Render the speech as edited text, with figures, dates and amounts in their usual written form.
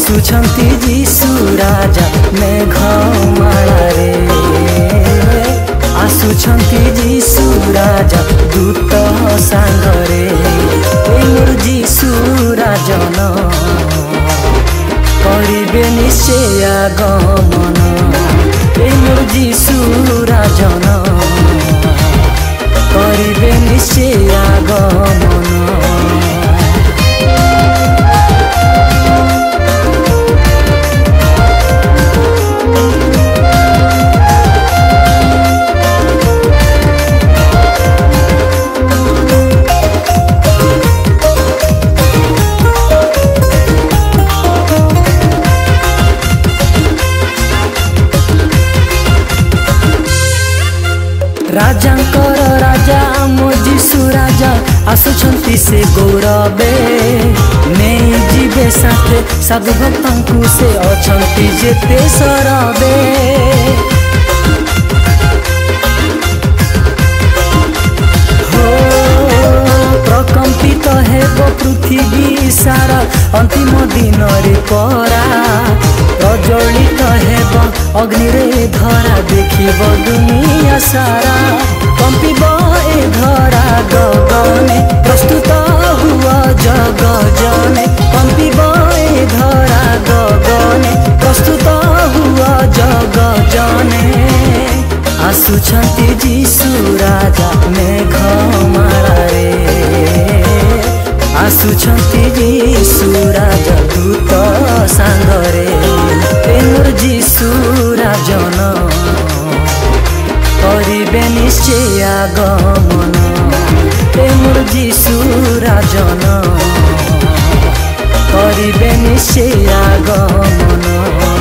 आसुछंती जीशु राजा मेघ मालारे आसुछंती जीशु राजा दूत सांगरे मोर जीशु राजन करिबे निश्चय आगमन मोर जीशु राजन करिबे निश्चय आगमन। राजांकर राजा मो जीशु राजा आसुछंती से गौरवे नहीं जीवे साथे साधु भक्तंकु से अछंती जेते सरवे हो प्रकंपित हेब पृथ्वी सारा अंतिम दिन रे परा प्रज्वलित हेब अग्नि रे धरा देखिब दुनिया सारा कंपिब ए धरा गगने प्रस्तुत हुआ जग जने कंपिब ए धरा गगने प्रस्तुत हुआ जग जने आसुछंती जीशु राजा मेघ मालारे आसुछंती जीशु राजा दूत सांगरे मोर जीशु राजन करिबे निश्चय आगमन मोर जीशु राजन करिबे निश्चय आगमन।